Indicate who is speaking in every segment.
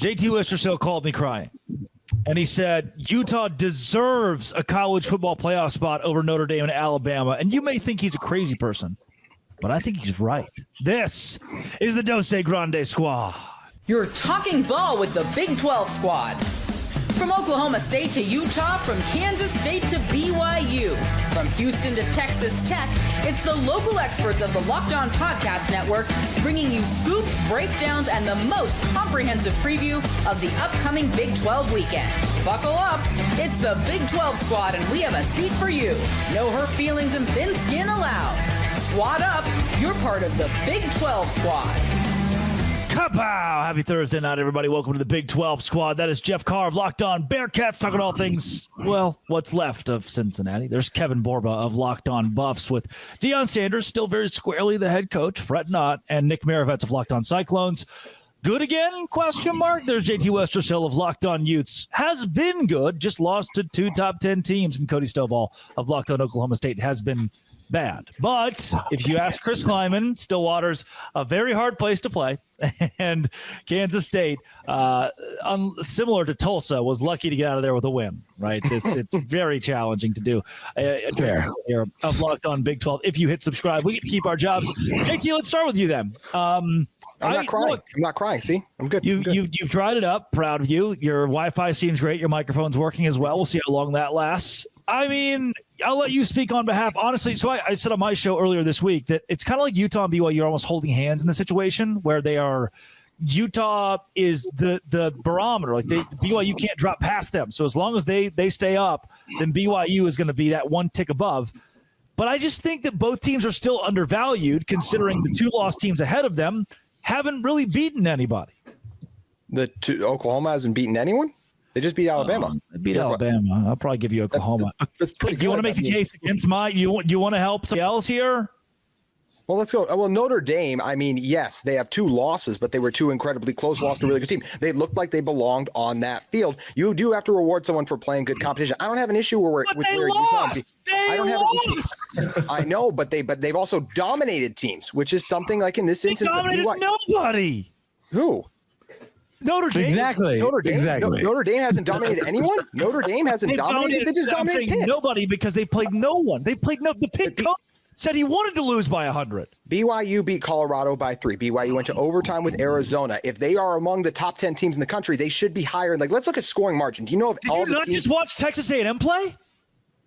Speaker 1: JT Worcestershill called me crying. And he said, Utah deserves a college football playoff spot over Notre Dame and Alabama. And you may think he's a crazy person, but I think he's right. This is the Dose Grande Squad.
Speaker 2: You're talking ball with the Big 12 squad. From Oklahoma State to Utah, from Kansas State to BYU, from Houston to Texas Tech, it's the local experts of the Locked On Podcast Network bringing you scoops, breakdowns, and the most comprehensive preview of the upcoming Big 12 weekend. Buckle up. It's the Big 12 squad, and we have a seat for you. No hurt feelings and thin skin allowed. Squad up. You're part of the Big 12 squad.
Speaker 1: Kapow! Happy Thursday night, everybody. Welcome to the Big 12 squad. That is Jeff Carr of Locked On Bearcats, talking all things, well, what's left of Cincinnati. There's Kevin Borba of Locked On Buffs with Deion Sanders, still very squarely the head coach, fret not, and Nick Maravettes of Locked On Cyclones. Good again? Question mark. There's JT Worcestershill of Locked On Utes. Has been good, just lost to 2 top 10 teams, and Cody Stovall of Locked On Oklahoma State has been bad. But if you ask Chris Kleiman, Stillwater's a very hard place to play. And Kansas State, similar to Tulsa, was lucky to get out of there with a win, right? It's very challenging to do. Fair. Of Locked On Big 12. If you hit subscribe, we get to keep our jobs. JT, let's start with you then.
Speaker 3: I'm not crying. Look, I'm not crying. See, I'm good.
Speaker 1: You've dried it up. Proud of you. Your Wi-Fi seems great. Your microphone's working as well. We'll see how long that lasts. I mean, I'll let you speak on behalf. Honestly, so I said on my show earlier this week that it's kind of like Utah and BYU are almost holding hands in the situation where they are. Utah is the barometer. Like BYU can't drop past them. So as long as they stay up, then BYU is going to be that one tick above. But I just think that both teams are still undervalued, considering the 2 lost teams ahead of them haven't really beaten anybody.
Speaker 3: Oklahoma hasn't beaten anyone? They just beat Alabama.
Speaker 1: They beat Alabama. I'll probably give you Oklahoma.
Speaker 3: That's pretty good.
Speaker 1: You want to make the case against you want to help somebody else here?
Speaker 3: Well, let's go. Well, Notre Dame, I mean, yes, they have 2 losses, but they were 2 incredibly close losses to a really good team. They looked like they belonged on that field. You do have to reward someone for playing good competition. I don't have an issue with where Utah. I don't have an issue. I know, but they've also dominated teams, which is something like in this instance.
Speaker 1: Dominated nobody.
Speaker 3: Who?
Speaker 1: Notre Dame.
Speaker 4: Exactly.
Speaker 3: Notre Dame.
Speaker 4: Exactly.
Speaker 3: Notre Dame hasn't dominated anyone. Notre Dame hasn't dominated. They just dominated Pitt.
Speaker 1: Nobody, because they played no one. They played no. The Pitt coach said he wanted to lose by 100.
Speaker 3: BYU beat Colorado by 3. BYU went to overtime with Arizona. If they are among the top 10 teams in the country, they should be higher. Like, let's look at scoring margin. Do you know if
Speaker 1: Did you not just watch Texas A&M play?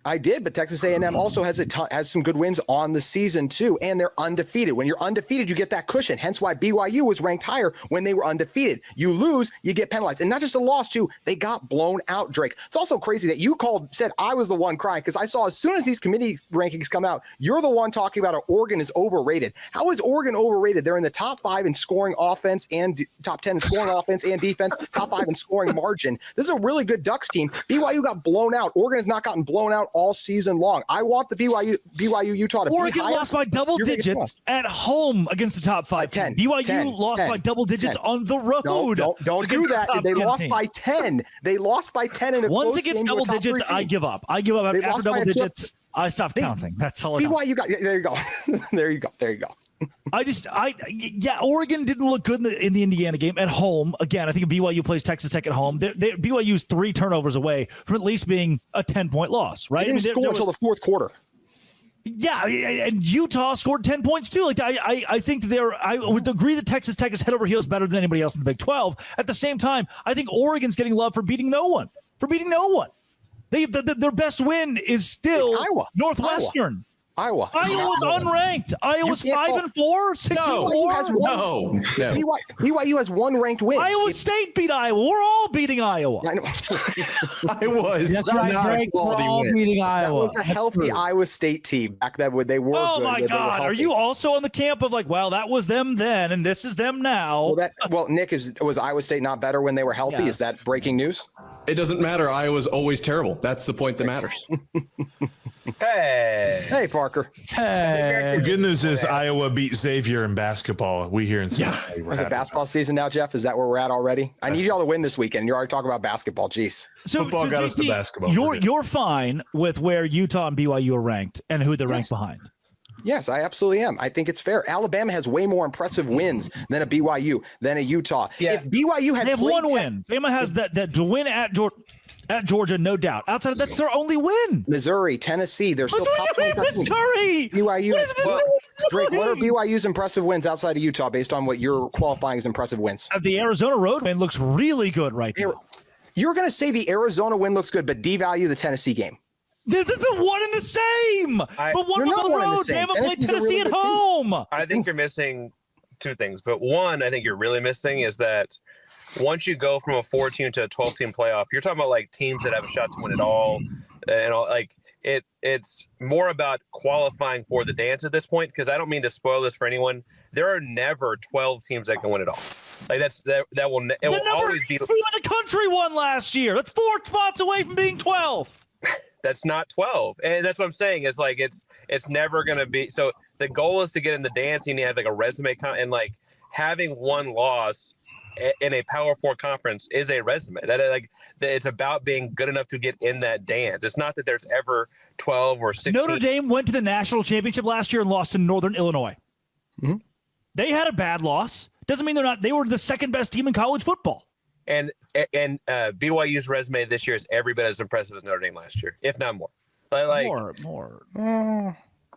Speaker 3: I did, but Texas A&M also has some good wins on the season too, and they're undefeated. When you're undefeated, you get that cushion. Hence why BYU was ranked higher when they were undefeated. You lose, you get penalized, and not just a loss too. They got blown out, Drake. It's also crazy that you said I was the one crying because I saw as soon as these committee rankings come out, you're the one talking about Oregon is overrated. How is Oregon overrated? They're in the top 5 in scoring offense and top 10 in scoring offense and defense, top 5 in scoring margin. This is a really good Ducks team. BYU got blown out. Oregon has not gotten blown out all season long. I want the BYU Utah to
Speaker 1: Oregon
Speaker 3: be higher.
Speaker 1: lost by double digits at home against the top 5
Speaker 3: 10.
Speaker 1: BYU lost by double digits on the road.
Speaker 3: Don't do that. They lost by 10. They lost by 10 in a
Speaker 1: Once
Speaker 3: close
Speaker 1: it gets
Speaker 3: game
Speaker 1: double digits, I give up. After double digits. I stopped counting. That's all.
Speaker 3: BYU got. There you go. There you go.
Speaker 1: Oregon didn't look good in the Indiana game at home. Again, I think BYU plays Texas Tech at home. BYU's 3 turnovers away from at least being a 10-point loss, right?
Speaker 3: They didn't score until the 4th quarter.
Speaker 1: Yeah, and Utah scored 10 points too. Like I think I would agree that Texas Tech is head over heels better than anybody else in the Big 12. At the same time, I think Oregon's getting love for beating no one. Their best win is still
Speaker 3: Iowa.
Speaker 1: Northwestern.
Speaker 3: Iowa's
Speaker 1: unranked. Iowa's 5-4, 6-4.
Speaker 3: BYU has 1 ranked win.
Speaker 1: Iowa State beat Iowa. We're all beating Iowa.
Speaker 3: I know.
Speaker 4: That's right, Drake. We're all beating Iowa.
Speaker 3: That was a healthy Iowa State team back then when they were.
Speaker 1: Oh my God! Are you also on the camp of like, well, that was them then, and this is them now?
Speaker 3: Nick, was Iowa State not better when they were healthy? Yes. Is that breaking news?
Speaker 5: It doesn't matter. Iowa's always terrible. That's the point that matters.
Speaker 3: Hey, Parker.
Speaker 4: Hey.
Speaker 6: The good news is Iowa beat Xavier in basketball. We here in Cincinnati.
Speaker 3: Is it basketball season now, Jeff? Is that where we're at already? I need y'all to win this weekend. You're already talking about basketball. Jeez.
Speaker 6: Football got us to basketball.
Speaker 1: You're fine with where Utah and BYU are ranked and who they're ranked behind.
Speaker 3: Yes, I absolutely am. I think it's fair. Alabama has way more impressive wins than a BYU, than a Utah.
Speaker 7: Yeah.
Speaker 3: If BYU had
Speaker 1: They have one win. Bama has that to win at Georgia, no doubt. Outside of that's their only win.
Speaker 3: Missouri, Tennessee, they're still top 25 teams.
Speaker 1: Missouri.
Speaker 3: BYU.
Speaker 1: What is Missouri?
Speaker 3: Drake, what are BYU's impressive wins outside of Utah based on what you're qualifying as impressive wins?
Speaker 1: The Arizona road win looks really good right now.
Speaker 3: You're going to say the Arizona win looks good, but devalue the Tennessee game.
Speaker 1: They're one and the same. But one was on the road. Bama played Tennessee at home.
Speaker 7: I think you're missing two things. But one, I think you're really missing is that once you go from a 4-team to a 12-team playoff, you're talking about like teams that have a shot to win it all. And all, like it's more about qualifying for the dance at this point, because I don't mean to spoil this for anyone. There are never 12 teams that can win it all. Like that will always be.
Speaker 1: The country won last year. That's 4 spots away from being 12.
Speaker 7: That's not 12. And that's what I'm saying is like it's never going to be. So the goal is to get in the dance. You need to have like a resume and like having one loss in a Power 4 conference is a resume. It's about being good enough to get in that dance. It's not that there's ever 12 or 16.
Speaker 1: Notre Dame went to the national championship last year and lost to Northern Illinois. Mm-hmm. They had a bad loss. Doesn't mean they were the second best team in college football.
Speaker 7: And BYU's resume this year is every bit as impressive as Notre Dame last year, if not more.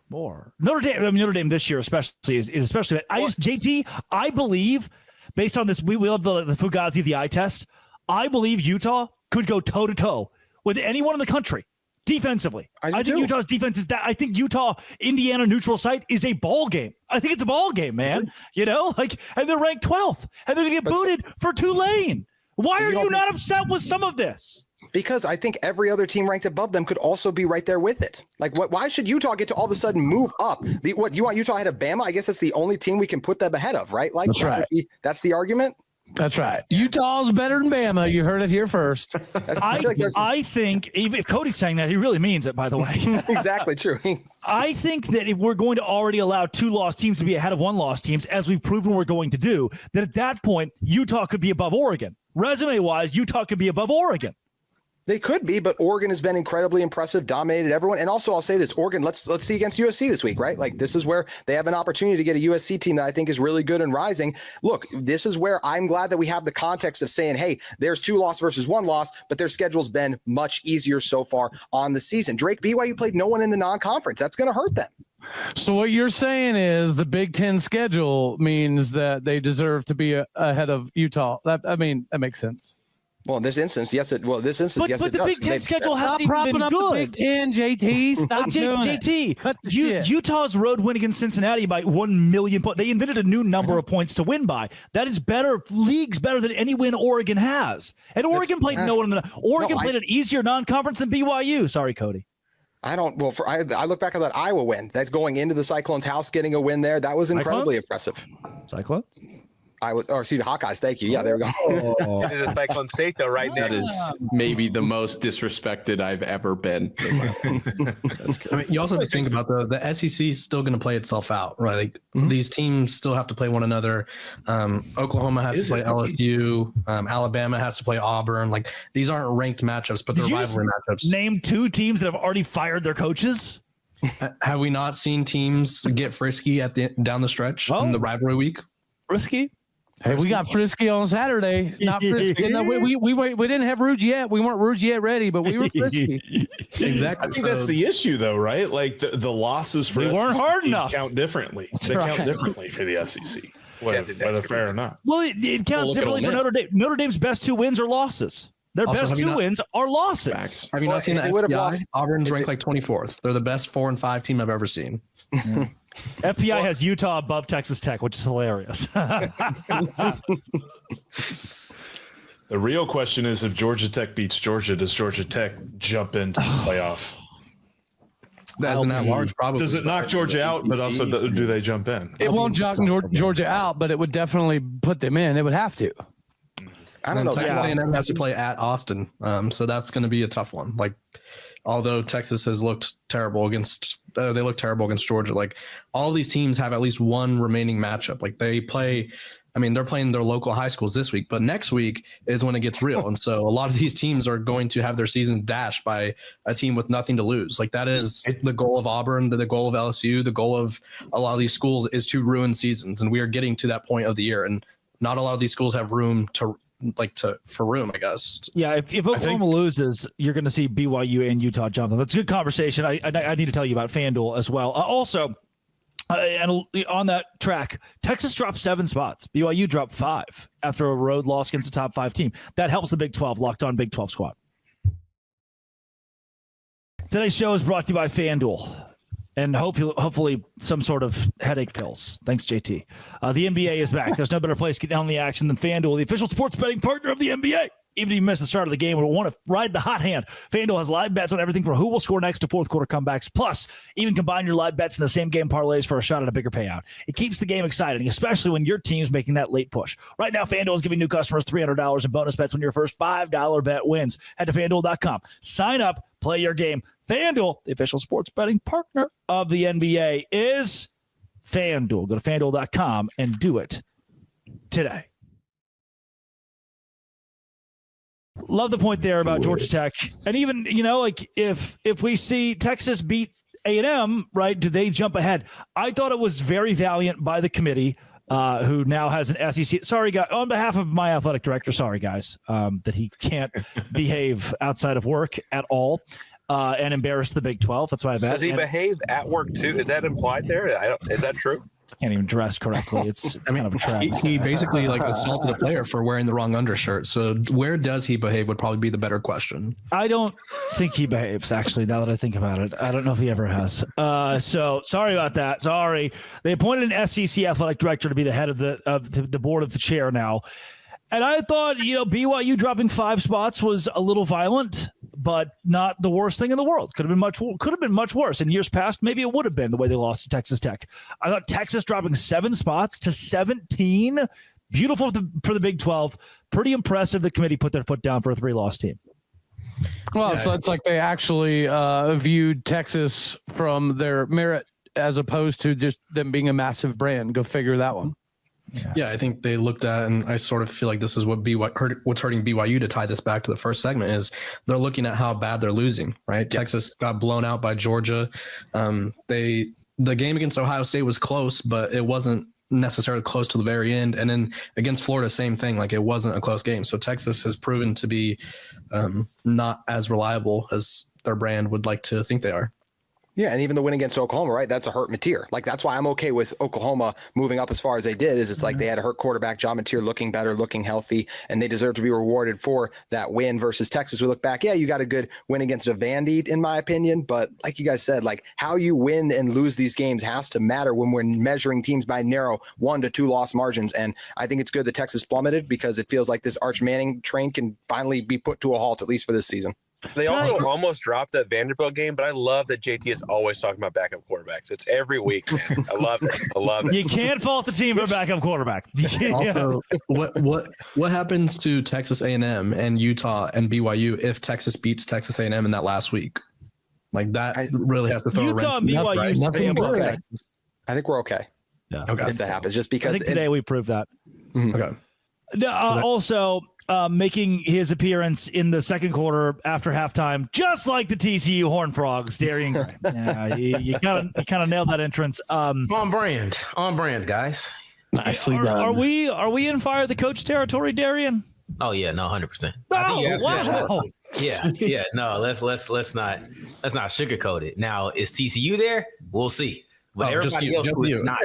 Speaker 1: More. Notre Dame this year especially is especially. JT, I believe, based on this, we love the Fugazi, the eye test. I believe Utah could go toe to toe with anyone in the country defensively. I think Utah's defense is that. I think Utah Indiana neutral site is a ball game. I think it's a ball game, man. You know, and they're ranked 12th, and they're gonna get booted for Tulane. Why are you not upset with some of this?
Speaker 3: Because I think every other team ranked above them could also be right there with it. Like, why should Utah get to all of a sudden move up? You want Utah ahead of Bama? I guess that's the only team we can put them ahead of, right? Like,
Speaker 8: that's right.
Speaker 3: That's the argument.
Speaker 8: That's right. Utah's better than Bama. You heard it here first.
Speaker 1: I think if Cody's saying that, he really means it, by the way.
Speaker 3: Exactly true.
Speaker 1: I think that if we're going to already allow 2 lost teams to be ahead of 1 lost teams, as we've proven we're going to do, that at that point, Utah could be above Oregon. Resume-wise, Utah could be above Oregon.
Speaker 3: They could be, but Oregon has been incredibly impressive, dominated everyone. And also, I'll say this, Oregon, let's see against USC this week, right? Like, this is where they have an opportunity to get a USC team that I think is really good and rising. Look, this is where I'm glad that we have the context of saying, hey, there's 2 loss versus 1 loss, but their schedule's been much easier so far on the season. Drake, BYU played no one in the non-conference. That's going to hurt them.
Speaker 8: So what you're saying is the Big Ten schedule means that they deserve to be ahead of Utah. That makes sense.
Speaker 3: Well, in this instance, yes, it does.
Speaker 1: But the Big Ten schedule hasn't even been good.
Speaker 8: The Big Ten, JT, stop doing
Speaker 1: JT, Utah's road win against Cincinnati by 1 million points. They invented a new number of points to win by. That is better than any win Oregon has. And Oregon played no one in played an easier non-conference than BYU. Sorry, Cody.
Speaker 3: I look back at that Iowa win. That's going into the Cyclones' house, getting a win there. That was incredibly impressive.
Speaker 1: Cyclones?
Speaker 3: Hawkeyes. Thank you. Yeah, there we go.
Speaker 7: It is a Cyclone State, though, right now.
Speaker 5: That is maybe the most disrespected I've ever been.
Speaker 9: I mean, you also have to think about the SEC is still going to play itself out, right? Like these teams still have to play one another. Oklahoma has to play LSU. Alabama has to play Auburn. Like these aren't ranked matchups, but they're rivalry matchups.
Speaker 1: Name 2 teams that have already fired their coaches.
Speaker 9: Have we not seen teams get frisky down the stretch in the rivalry week?
Speaker 1: Frisky?
Speaker 8: Hey, we got frisky on Saturday. Not frisky. No, we didn't have Rouge yet. We weren't Rouge yet ready, but we were frisky.
Speaker 9: Exactly.
Speaker 6: I think that's the issue, though, right? Like the losses for
Speaker 1: they weren't hard enough.
Speaker 6: Count differently. They count differently for the SEC, whether fair or not.
Speaker 1: Well, it counts differently for Notre Dame. Notre Dame's best 2 wins are losses. Their best 2 wins are losses.
Speaker 9: Facts. Have you not seen that? Auburn's ranked like 24th. They're the best 4 and 5 team I've ever seen.
Speaker 1: FBI has Utah above Texas Tech, which is hilarious.
Speaker 6: The real question is, if Georgia Tech beats Georgia, does Georgia Tech jump into the playoff?
Speaker 9: That's an at-large probably.
Speaker 6: Does it knock Georgia out, but also do they jump in?
Speaker 8: It won't knock Georgia out, but it would definitely put them in. It would have to.
Speaker 3: I don't know.
Speaker 9: Texas A&M has to play at Austin, so that's going to be a tough one. Like, although Texas has looked terrible against Georgia. Like all these teams have at least one remaining matchup. Like they play I mean, they're playing their local high schools this week, but next week is when it gets real. And so a lot of these teams are going to have their season dashed by a team with nothing to lose. Like that is the goal of Auburn, the goal of LSU, the goal of a lot of these schools is to ruin seasons. And we are getting to that point of the year. And not a lot of these schools have room for room, I guess.
Speaker 1: Yeah, if Oklahoma loses, you're going to see BYU and Utah jump them. That's a good conversation. I need to tell you about FanDuel as well. And on that track, Texas dropped 7 spots. BYU dropped 5 after a road loss against a top 5 team. That helps the Big 12, Locked On Big 12 squad. Today's show is brought to you by FanDuel. And hopefully some sort of headache pills. Thanks, JT. The NBA is back. There's no better place to get down on the action than FanDuel, the official sports betting partner of the NBA. Even if you miss the start of the game or want to ride the hot hand, FanDuel has live bets on everything from who will score next to fourth quarter comebacks. Plus, even combine your live bets in the same game parlays for a shot at a bigger payout. It keeps the game exciting, especially when your team's making that late push. Right now, FanDuel is giving new customers $300 in bonus bets when your first $5 bet wins. Head to FanDuel.com. Sign up, play your game. FanDuel, the official sports betting partner of the NBA, is FanDuel. Go to FanDuel.com and do it today. Love the point there about Georgia Tech. And even, if we see Texas beat A&M, right, do they jump ahead? I thought it was very valiant by the committee, who now has an SEC. Sorry, guys. On behalf of my athletic director, sorry, guys, that he can't behave outside of work at all and embarrass the Big 12. That's why I bet.
Speaker 7: Does he behave at work, too? Is that implied there? Is that true?
Speaker 1: Can't even dress correctly. It's kind of a trap.
Speaker 9: He basically assaulted a player for wearing the wrong undershirt. So where does he behave would probably be the better question.
Speaker 1: I don't think he behaves, actually, now that I think about it. I don't know if he ever has. So sorry about that. Sorry. They appointed an SEC athletic director to be the head of the board of the chair now. And I thought, BYU dropping 5 spots was a little violent, but not the worst thing in the world. Could have been much worse. In years past, maybe it would have been the way they lost to Texas Tech. I thought Texas dropping 7 spots to 17, beautiful for the Big 12. Pretty impressive. The committee put their foot down for a 3-loss team.
Speaker 8: Well, so it's like they actually viewed Texas from their merit as opposed to just them being a massive brand. Go figure that one.
Speaker 9: Yeah, I think they looked at, and I sort of feel like this is what's hurting BYU to tie this back to the first segment is they're looking at how bad they're losing, right? Yes. Texas got blown out by Georgia. The game against Ohio State was close, but it wasn't necessarily close to the very end. And then against Florida, same thing. Like it wasn't a close game. So Texas has proven to be not as reliable as their brand would like to think they are.
Speaker 3: Yeah, and even the win against Oklahoma, right? That's a hurt Mateer. Like, that's why I'm okay with Oklahoma moving up as far as they did, is it's like they had a hurt quarterback, John Mateer, looking better, looking healthy, and they deserve to be rewarded for that win versus Texas. We look back, yeah, you got a good win against a Vandy, in my opinion, but like you guys said, like how you win and lose these games has to matter when we're measuring teams by narrow 1 to 2 loss margins. And I think it's good that Texas plummeted because it feels like this Arch Manning train can finally be put to a halt, at least for this season.
Speaker 7: They also almost dropped that Vanderbilt game, but I love that JT is always talking about backup quarterbacks. It's every week, man. I love it.
Speaker 1: You can't fault the team for a backup quarterback.
Speaker 9: Also, what happens to Texas A&M and Utah and BYU if Texas beats Texas A&M in that last week? Like that really has to throw
Speaker 1: Utah
Speaker 9: a
Speaker 1: and BYU.
Speaker 9: right?
Speaker 3: I think we're okay.
Speaker 1: Yeah.
Speaker 3: Okay. If that happens, just because
Speaker 1: I think today we proved that.
Speaker 9: Mm-hmm. Okay.
Speaker 1: Also, making his appearance in the second quarter after halftime, just like the TCU Horned Frogs, Darian Gray. Yeah, you kind of nailed that entrance.
Speaker 10: On brand, guys.
Speaker 1: Nicely done. Are we in fire the coach territory, Darian?
Speaker 10: Oh yeah, no, 100%.
Speaker 1: Wow.
Speaker 10: Yeah. No, let's not sugarcoat it. Now, is TCU there? We'll see. But everybody else who is not.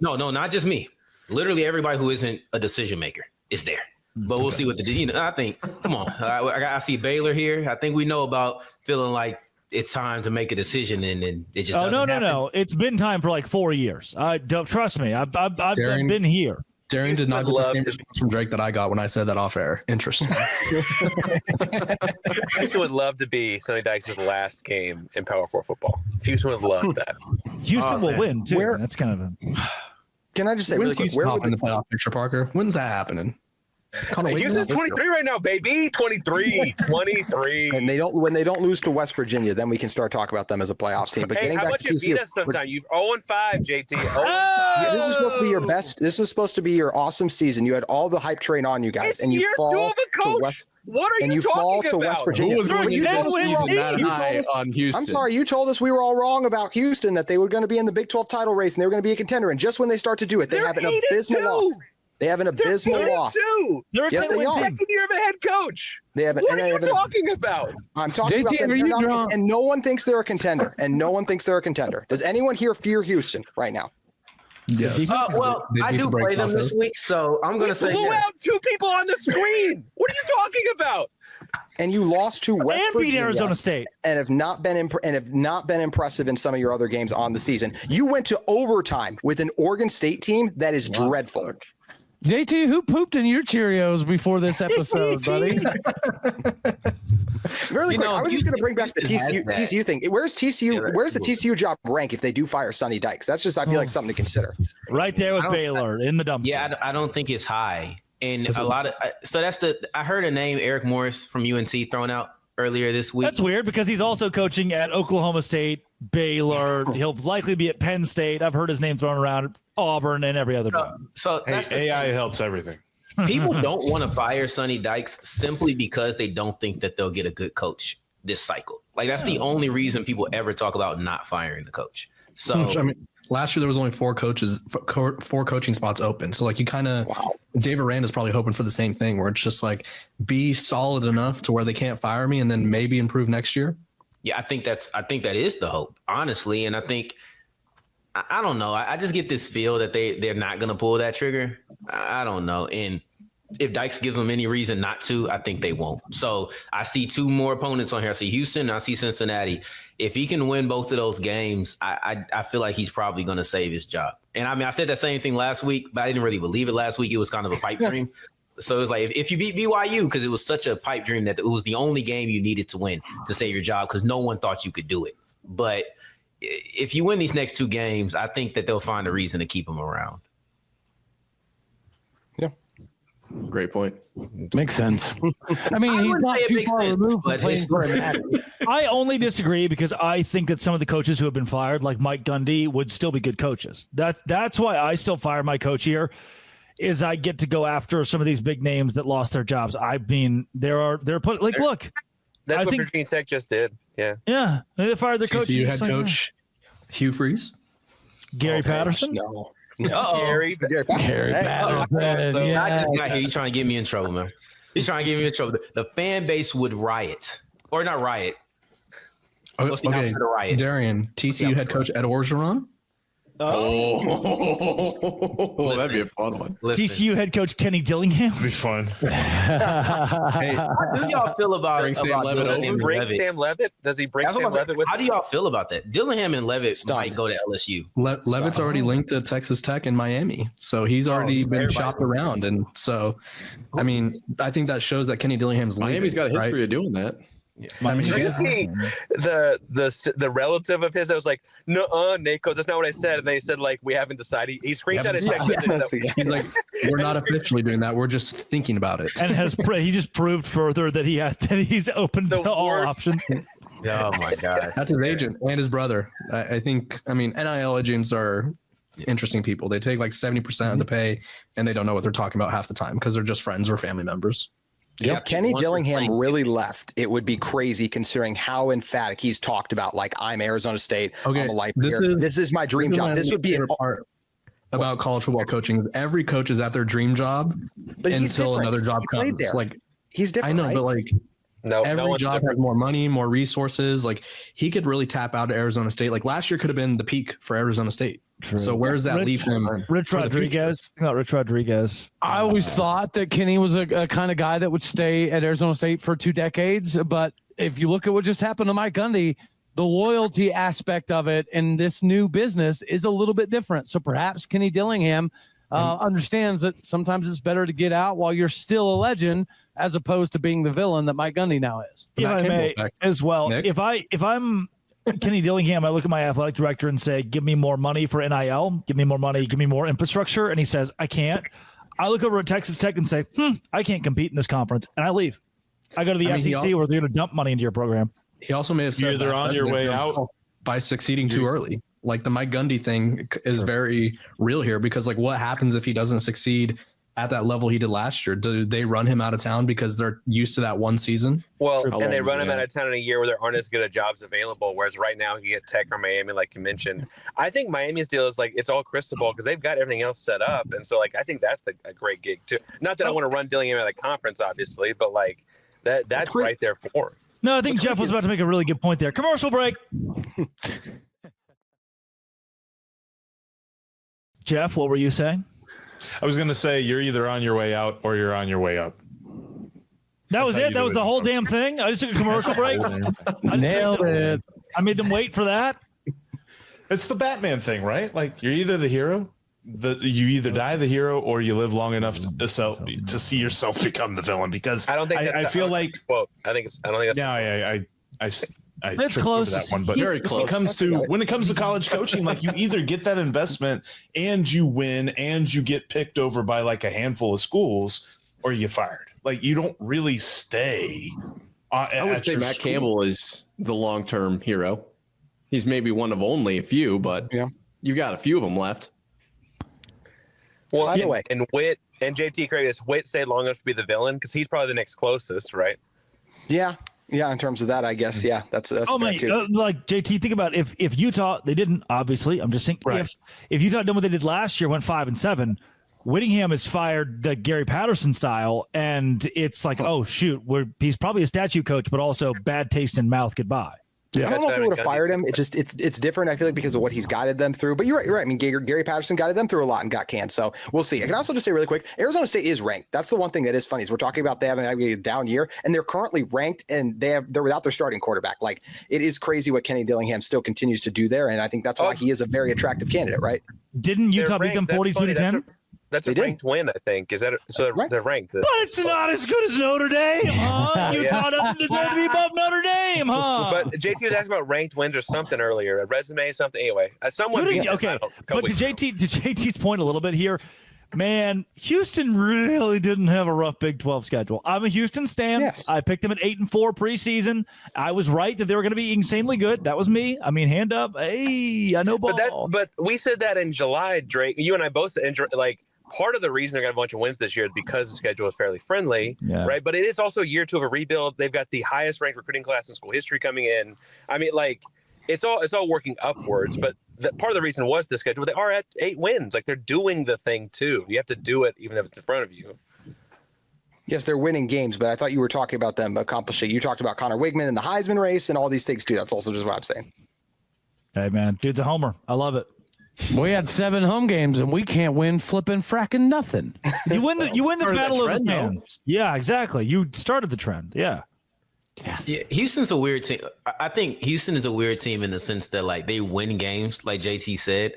Speaker 10: No, not just me. Literally everybody who isn't a decision maker is there. But we'll see what I think. Come on, I see Baylor here. I think we know about feeling like it's time to make a decision, and it just doesn't happen.
Speaker 1: No. It's been time for like 4 years. Don't trust me. I've been here.
Speaker 9: Darian did not get the same response from Drake that I got when I said that off air. Interesting.
Speaker 7: Houston would love to be Sonny Dykes' last game in Power 4 football. Houston would love that.
Speaker 1: Houston will win too. That's kind of a.
Speaker 3: Can I just say really quick,
Speaker 9: where would the playoff picture, Parker? When's that happening?
Speaker 7: Houston's 23 right now, baby. 23.
Speaker 3: And when they don't lose to West Virginia, then we can start talking about them as a playoff team. But
Speaker 7: hey,
Speaker 3: getting
Speaker 7: how
Speaker 3: back
Speaker 7: much
Speaker 3: to
Speaker 7: you
Speaker 3: TCU,
Speaker 7: beat us sometime? You've 0-5, JT. 0-5.
Speaker 3: Yeah, this is supposed to be your best. This is supposed to be your awesome season. You had all the hype train on you guys,
Speaker 7: It's
Speaker 3: and you
Speaker 7: year
Speaker 3: fall
Speaker 7: 2 of a coach.
Speaker 3: to West.
Speaker 7: What are
Speaker 3: and
Speaker 7: you
Speaker 3: fall
Speaker 7: talking
Speaker 3: to
Speaker 7: about?
Speaker 3: West Virginia.
Speaker 4: Who was going
Speaker 3: You
Speaker 4: into
Speaker 3: told
Speaker 4: the
Speaker 3: us we were
Speaker 4: season
Speaker 3: wrong.
Speaker 4: that high on Houston?
Speaker 3: I'm sorry, you told us we were all wrong about Houston, that they were going to be in the Big 12 title race and they were going to be a contender. And just when they start to do it, they have an abysmal loss. They have an abysmal loss.
Speaker 7: They're
Speaker 3: yes, they are.
Speaker 7: second year of a head coach.
Speaker 3: They have.
Speaker 7: What are you talking about?
Speaker 3: I'm talking about them. And no one thinks they're a contender. And no one thinks they're a contender. Does anyone here fear Houston right now?
Speaker 9: Yes.
Speaker 10: Well, I do play them this week, so I'm going to say.
Speaker 7: Who have 2 people on the screen? What are you talking about?
Speaker 3: And you lost to West Virginia,
Speaker 1: Arizona State,
Speaker 3: and have not been impressive in some of your other games on the season. You went to overtime with an Oregon State team that is dreadful.
Speaker 8: JT, who pooped in your Cheerios before this episode, buddy?
Speaker 3: Really quick, I was just going to bring back the TCU thing. Where's TCU? Where's the TCU job rank if they do fire Sonny Dykes? That's just, I feel like, something to consider.
Speaker 1: Right there with Baylor in the dump.
Speaker 10: Yeah, I don't think it's high. And a lot of I heard a name, Eric Morris from UNC, thrown out earlier this week.
Speaker 1: That's weird because he's also coaching at Oklahoma State, Baylor. He'll likely be at Penn State. I've heard his name thrown around, Auburn, and every other job.
Speaker 10: So that's
Speaker 6: AI helps everything.
Speaker 10: People don't want to fire Sonny Dykes simply because they don't think that they'll get a good coach this cycle. Like that's the only reason people ever talk about not firing the coach. So
Speaker 9: I mean, last year there was only 4 coaching spots open. So like you kind of Dave Aranda's probably hoping for the same thing where it's just like be solid enough to where they can't fire me and then maybe improve next year.
Speaker 10: Yeah, I think that is the hope, honestly. And I think I don't know. I just get this feel that they're not going to pull that trigger. I don't know. And if Dykes gives them any reason not to, I think they won't. So I see 2 more opponents on here. I see Houston and I see Cincinnati. If he can win both of those games, I feel like he's probably going to save his job. And I mean, I said that same thing last week, but I didn't really believe it last week. It was kind of a pipe dream. So it was like, if you beat BYU, because it was such a pipe dream that it was the only game you needed to win to save your job because no one thought you could do it. But if you win these next 2 games, I think that they'll find a reason to keep him around.
Speaker 5: Yeah. Great point.
Speaker 8: Makes sense. I mean, he's not too far removed from playing for him.
Speaker 1: I only disagree because I think that some of the coaches who have been fired, like Mike Gundy, would still be good coaches. That's why I still fire my coach here, is I get to go after some of these big names that lost their jobs. I mean, they're put like, look.
Speaker 7: That's what Virginia Tech just did. Yeah.
Speaker 1: Yeah. They fired their coach.
Speaker 9: TCU head coach Hugh Freeze.
Speaker 1: Gary Patterson?
Speaker 3: No.
Speaker 7: Gary
Speaker 8: Patterson.
Speaker 10: So I just got here. He's trying to get me in trouble, man. He's trying to get me in trouble. The fan base would riot. Or not riot. What's the opposite of riot?
Speaker 9: Darian, TCU head coach Ed Orgeron.
Speaker 5: Oh, that'd be a fun one.
Speaker 1: TCU head coach Kenny Dillingham.
Speaker 6: It'd be fun.
Speaker 10: Hey, how do y'all feel about
Speaker 7: Sam Levitt? Does he bring Sam Levitt with him?
Speaker 10: How do y'all feel about that? Dillingham and Levitt might go to LSU.
Speaker 9: Levitt's already linked to Texas Tech and Miami, so he's already been shopped around. And so, I mean, I think that shows that Kenny Dillingham's leaving.
Speaker 5: Miami's got a history of doing that.
Speaker 10: Yeah.
Speaker 9: I mean,
Speaker 7: Did you see the relative of his that was like, no, Nako, that's not what I said. And they said, like, we haven't decided. He screenshot his text message.
Speaker 9: He's like, we're not officially doing that. We're just thinking about it.
Speaker 1: And he just proved further that he's open to all options.
Speaker 10: Oh my God.
Speaker 9: That's his agent and his brother. I think, I mean, NIL agents are interesting people. They take like 70% of the pay and they don't know what they're talking about half the time because they're just friends or family members.
Speaker 3: If Kenny Dillingham really left, it would be crazy considering how emphatic he's talked about, like, I'm Arizona State.
Speaker 9: Okay,
Speaker 3: I'm a life here. This is my dream job. This would be a
Speaker 9: part about college football coaching. Every coach is at their dream job until another job comes. Like,
Speaker 3: he's different.
Speaker 9: I know,
Speaker 3: right?
Speaker 9: but like every job has more money, more resources. Like he could really tap out to Arizona State. Like last year could have been the peak for Arizona State. True. So where does that leave him?
Speaker 1: Rich Rodriguez. Not Rich Rodriguez.
Speaker 8: I always thought that Kenny was a kind of guy that would stay at Arizona State for 2 decades. But if you look at what just happened to Mike Gundy, the loyalty aspect of it in this new business is a little bit different. So perhaps Kenny Dillingham understands that sometimes it's better to get out while you're still a legend as opposed to being the villain that Mike Gundy now is.
Speaker 1: If I may, as well,
Speaker 9: Nick?
Speaker 1: if I'm Kenny Dillingham, I look at my athletic director and say, give me more money for NIL, give me more money, give me more infrastructure. And he says, I can't. I look over at Texas Tech and say, I can't compete in this conference, and I leave. I go to the SEC where they're going to dump money into your program.
Speaker 9: He also may have said
Speaker 6: they're on your way out
Speaker 9: by succeeding too early. Like the Mike Gundy thing is very real here, because like what happens if he doesn't succeed at that level he did last year? Do they run him out of town because they're used to that one season?
Speaker 7: Well, and they run him out of town in a year where there aren't as good of jobs available. Whereas right now you get Tech or Miami, like you mentioned. I think Miami's deal is like it's all crystal ball because they've got everything else set up, and so like I think that's a great gig too. Not that I want to run Dillingham out of the conference, obviously, but like that's right there for him.
Speaker 1: No, I think Jeff was about to make a really good point there. Commercial break. Jeff, what were you saying?
Speaker 6: I was going to say you're either on your way out or you're on your way up.
Speaker 1: That was it. That was the whole damn thing. I just took a commercial break.
Speaker 8: Nailed it.
Speaker 1: I made them wait for that.
Speaker 6: It's the Batman thing, right? Like you're either the hero, you either die the hero or you live long enough to see yourself become the villain. Because
Speaker 7: I don't think
Speaker 6: I feel like
Speaker 7: I don't think that's
Speaker 6: I
Speaker 1: That's
Speaker 6: tripped
Speaker 1: close.
Speaker 6: over that one, but
Speaker 1: Very
Speaker 6: close. When it comes to college coaching, like you either get that investment and you win and you get picked over by like a handful of schools, or you get fired. Like you don't really stay.
Speaker 5: I would say Matt Campbell is the long-term hero. He's maybe one of only a few, but you got a few of them left.
Speaker 7: Well, either way, and Witt and JT Kravis, Witt stayed long enough to be the villain because he's probably the next closest, right?
Speaker 3: Yeah. Yeah, in terms of that, I guess, yeah, that's fair too.
Speaker 1: Like JT, think about if Utah, they didn't, obviously. I'm just saying, if Utah done what they did last year, went 5-7, Whittingham is fired the Gary Patterson style, and it's like, oh shoot, he's probably a statue coach, but also bad taste in mouth. Goodbye.
Speaker 3: Yeah, I don't know if they would have fired him. It's different. I feel like because of what he's guided them through. But you're right. You're right. I mean, Gary Patterson guided them through a lot and got canned. So we'll see. I can also just say really quick, Arizona State is ranked. That's the one thing that is funny is we're talking about they having a down year, and they're currently ranked, and they're without their starting quarterback. Like it is crazy what Kenny Dillingham still continues to do there, and I think that's why he is a very attractive candidate. Right?
Speaker 1: Didn't Utah beat them 42-10?
Speaker 7: That's a ranked win, I think. Is that so? They're ranked.
Speaker 1: But it's not as good as Notre Dame, huh? Utah doesn't deserve to be above Notre Dame, huh?
Speaker 7: But JT was asking about ranked wins or something earlier, a resume, something. Anyway, someone.
Speaker 1: Okay, but to JT's point a little bit here, man, Houston really didn't have a rough Big 12 schedule. I'm a Houston stan. Yes. I picked them at 8-4 preseason. I was right that they were going to be insanely good. That was me. I mean, hand up. Hey, I know ball.
Speaker 7: But we said that in July, Drake. You and I both said, like. Part of the reason they're going to have a bunch of wins this year is because the schedule is fairly friendly, right? But it is also year 2 of a rebuild. They've got the highest ranked recruiting class in school history coming in. I mean, like it's all working upwards. But part of the reason was the schedule. They are at 8 wins. Like they're doing the thing too. You have to do it even if it's in front of you.
Speaker 3: Yes, they're winning games, but I thought you were talking about them accomplishing. You talked about Connor Wigman and the Heisman race and all these things too. That's also just what I'm saying.
Speaker 1: Hey man, dude's a homer. I love it.
Speaker 8: We had 7 home games and we can't win flipping fracking nothing.
Speaker 1: You win the battle of the fans. Yeah, exactly. You started the trend. Yeah.
Speaker 10: Yes. Yeah, Houston's a weird team. I think Houston is a weird team in the sense that like they win games, like JT said.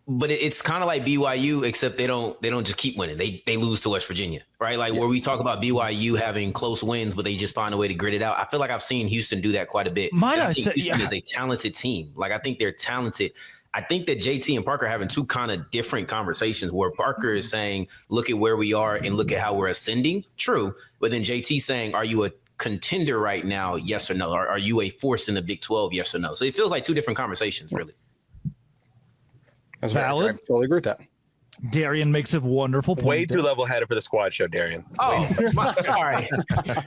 Speaker 10: But it's kind of like BYU, except they don't just keep winning. They lose to West Virginia, right? Like where we talk about BYU having close wins, but they just find a way to grit it out. I feel like I've seen Houston do that quite a bit. Houston is a talented team. Like I think they're talented. I think that JT and Parker are having 2 kind of different conversations where Parker is saying, look at where we are and look at how we're ascending. True. But then JT saying, are you a contender right now? Yes or no? Or are you a force in the Big 12? Yes or no? So it feels like 2 different conversations, really.
Speaker 3: That's valid. I totally agree with that.
Speaker 1: Darian makes a wonderful point.
Speaker 7: Way too level-headed for the squad show, Darian.
Speaker 8: Oh, sorry.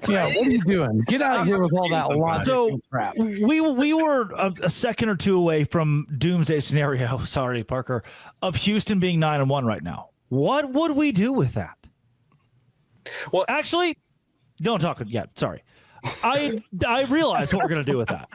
Speaker 8: Yeah, what are you doing? Get out of here with all that logic.
Speaker 1: So crap. We were a second or 2 away from doomsday scenario. Sorry, Parker, of Houston being 9-1 right now. What would we do with that? Well, actually, don't talk yet. Sorry. I realize what we're gonna do with that.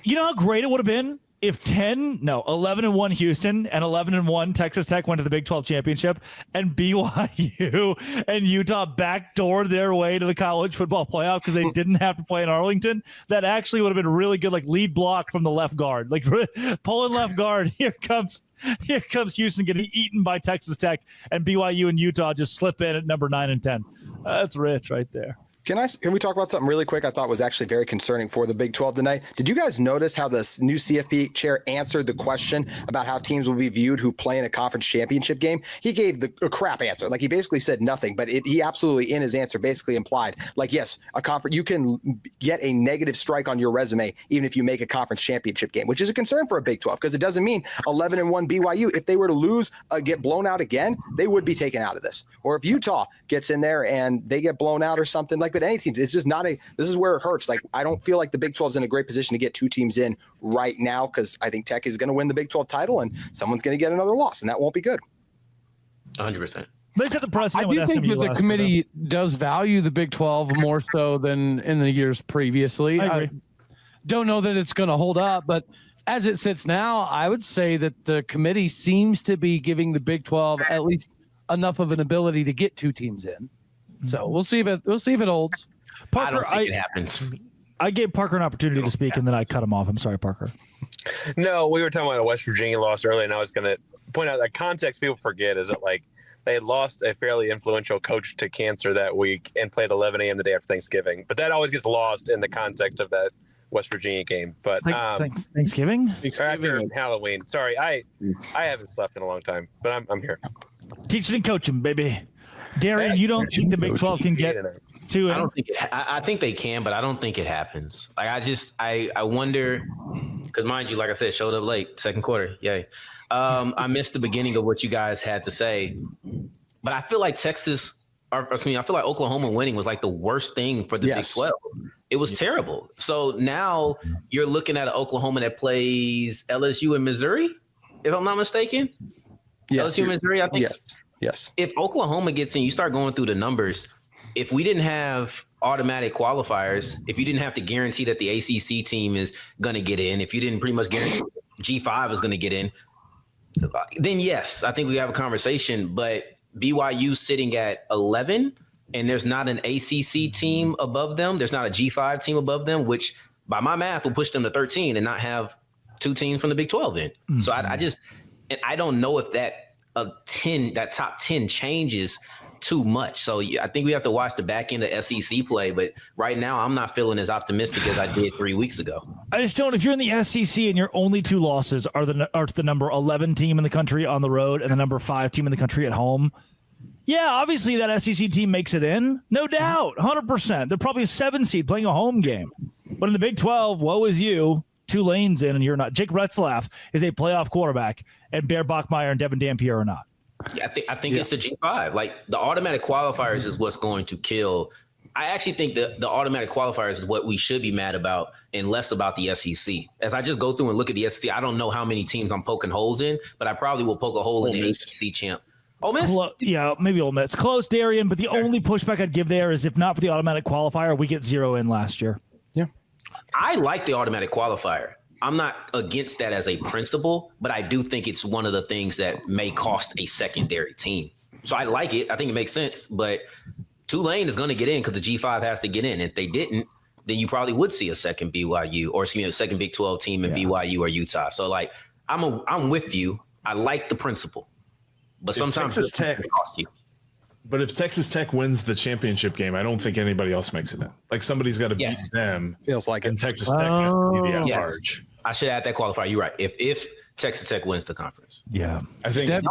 Speaker 1: You know how great it would have been if 11-1 Houston and 11-1 Texas Tech went to the Big 12 championship and BYU and Utah backdoored their way to the college football playoff because they didn't have to play in Arlington. That actually would have been really good, like lead block from the left guard, like pulling left guard. Here comes Houston getting eaten by Texas Tech, and BYU and Utah just slip in at number 9 and 10. That's rich right there.
Speaker 3: Can we talk about something really quick? I thought was actually very concerning for the Big 12 tonight. Did you guys notice how the new CFP chair answered the question about how teams will be viewed who play in a conference championship game? He gave a crap answer. Like, he basically said nothing, but he absolutely in his answer basically implied, like, yes, a conference, you can get a negative strike on your resume even if you make a conference championship game, which is a concern for a Big 12 because it doesn't mean 11-1 BYU. If they were to lose, get blown out again, they would be taken out of this. Or if Utah gets in there and they get blown out or something, like, but any teams, it's just not this is where it hurts. Like, I don't feel like the Big 12 is in a great position to get two teams in right now because I think Tech is going to win the Big 12 title and someone's going to get another loss, and that won't be good.
Speaker 10: 100%.
Speaker 1: They set the precedent.
Speaker 8: I do think that the committee does value the Big 12 more so than in the years previously. I don't know that it's going to hold up, but as it sits now, I would say that the committee seems to be giving the Big 12 at least enough of an ability to get two teams in. So we'll see if it holds.
Speaker 10: Parker, I don't think it happens.
Speaker 1: I gave Parker an opportunity to speak, and then I cut him off. I'm sorry, Parker.
Speaker 7: No, we were talking about a West Virginia loss earlier, and I was going to point out that context people forget is that, like, they had lost a fairly influential coach to cancer that week and played 11 a.m. the day after Thanksgiving. But that always gets lost in the context of that West Virginia game. But
Speaker 1: Thanksgiving?
Speaker 7: After Halloween. Sorry, I haven't slept in a long time, but I'm here.
Speaker 1: Teaching and coaching, baby. Darian, you don't think the Big 12 can get two?
Speaker 10: I don't think I think they can, but I don't think it happens. Like, I wonder, because mind you, like I said, showed up late, second quarter. Yay. I missed the beginning of what you guys had to say, but I feel like I feel like Oklahoma winning was like the worst thing for the Big 12. It was terrible. So now you're looking at an Oklahoma that plays LSU and Missouri, if I'm not mistaken.
Speaker 3: Yes,
Speaker 10: LSU and Missouri, I think.
Speaker 3: Yes.
Speaker 10: If Oklahoma gets in, you start going through the numbers. If we didn't have automatic qualifiers, if you didn't have to guarantee that the ACC team is going to get in, if you didn't pretty much guarantee G5 is going to get in, then yes, I think we have a conversation. But BYU sitting at 11, and there's not an ACC team above them. There's not a G5 team above them, which by my math will push them to 13 and not have two teams from the Big 12 in. Mm-hmm. So I don't know if that top 10 changes too much. So I think we have to watch the back end of SEC play. But right now, I'm not feeling as optimistic as I did 3 weeks ago.
Speaker 1: I just don't. If you're in the SEC and your only two losses are the number 11 team in the country on the road and the number 5 team in the country at home, yeah, obviously that SEC team makes it in, no doubt, 100%. They're probably a 7 seed playing a home game. But in the Big 12, woe is you. Tulane's in and you're not. Jake Retzlaff is a playoff quarterback, and Bear Bachmeier and Devin Dampier are not.
Speaker 10: Yeah, I think it's the G5. Like, the automatic qualifiers is what's going to kill. I actually think that the automatic qualifiers is what we should be mad about and less about the SEC. As I just go through and look at the SEC, I don't know how many teams I'm poking holes in, but I probably will poke a hole in the ACC champ. Ole Miss?
Speaker 1: Yeah, maybe Ole Miss. Close, Darian, but the only pushback I'd give there is if not for the automatic qualifier, we get 0 in last year.
Speaker 3: Yeah.
Speaker 10: I like the automatic qualifier. I'm not against that as a principle, but I do think it's one of the things that may cost a secondary team. So I like it. I think it makes sense, but Tulane is going to get in because the G5 has to get in. If they didn't, then you probably would see a second BYU or a second Big 12 team in BYU or Utah. So, like, I'm with you. I like the principle, but sometimes
Speaker 6: Texas Tech cost you. But if Texas Tech wins the championship game, I don't think anybody else makes it in. Like, somebody's got to beat them.
Speaker 3: Feels like
Speaker 6: and Texas Tech has to be the at-large.
Speaker 10: I should add that qualifier. You're right. If Texas Tech wins the conference,
Speaker 6: I think if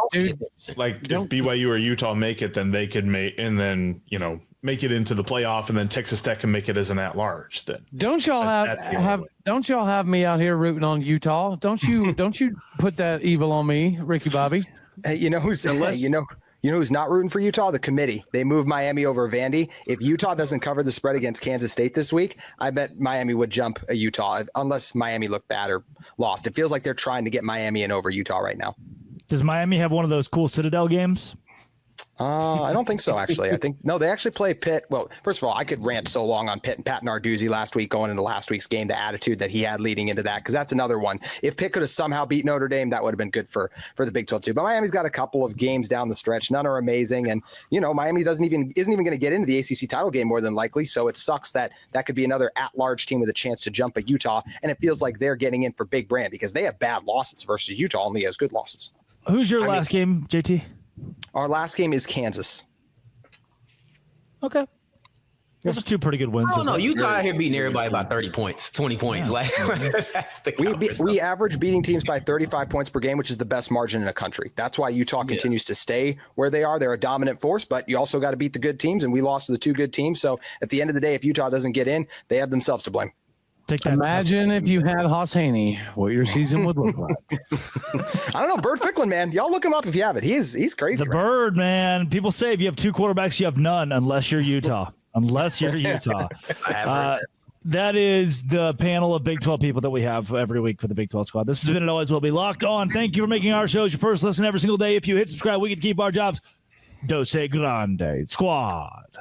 Speaker 6: BYU or Utah make it, then they could make it into the playoff, and then Texas Tech can make it as an at-large. Then
Speaker 8: don't y'all have me out here rooting on Utah? Don't you put that evil on me, Ricky Bobby?
Speaker 3: Hey, you know who's not rooting for Utah? The committee. They moved Miami over Vandy. If Utah doesn't cover the spread against Kansas State this week, I bet Miami would jump Utah unless Miami looked bad or lost. It feels like they're trying to get Miami in over Utah right now.
Speaker 1: Does Miami have one of those cool Citadel games?
Speaker 3: I don't think so, actually. They actually play Pitt. Well, first of all, I could rant so long on Pitt and Pat Narduzzi last week going into last week's game, the attitude that he had leading into that, because that's another one. If Pitt could have somehow beat Notre Dame, that would have been good for the Big 12 too. But Miami's got a couple of games down the stretch. None are amazing. And, Miami isn't even going to get into the ACC title game more than likely. So it sucks that could be another at-large team with a chance to jump at Utah. And it feels like they're getting in for big brand because they have bad losses versus Utah only has good losses.
Speaker 1: Who's your last game, JT?
Speaker 3: Our last game is Kansas.
Speaker 1: Okay. Those are two pretty good wins.
Speaker 10: Oh no, Utah out here beating everybody by 30 points, 20 points. Like that's the
Speaker 3: we average beating teams by 35 points per game, which is the best margin in the country. That's why Utah continues to stay where they are. They're a dominant force, but you also got to beat the good teams, and we lost to the two good teams. So at the end of the day, if Utah doesn't get in, they have themselves to blame.
Speaker 8: Imagine if you had Haas Haney, what your season would look like.
Speaker 3: I don't know, Bird Ficklin, man. Y'all look him up if you have it. He's crazy.
Speaker 1: The Bird, man. People say if you have two quarterbacks, you have none, unless you're Utah. Unless you're Utah. That is the panel of Big 12 people that we have every week for the Big 12 squad. This has been and always will be Locked On. Thank you for making our shows your first listen every single day. If you hit subscribe, we can keep our jobs. Dose Grande Squad.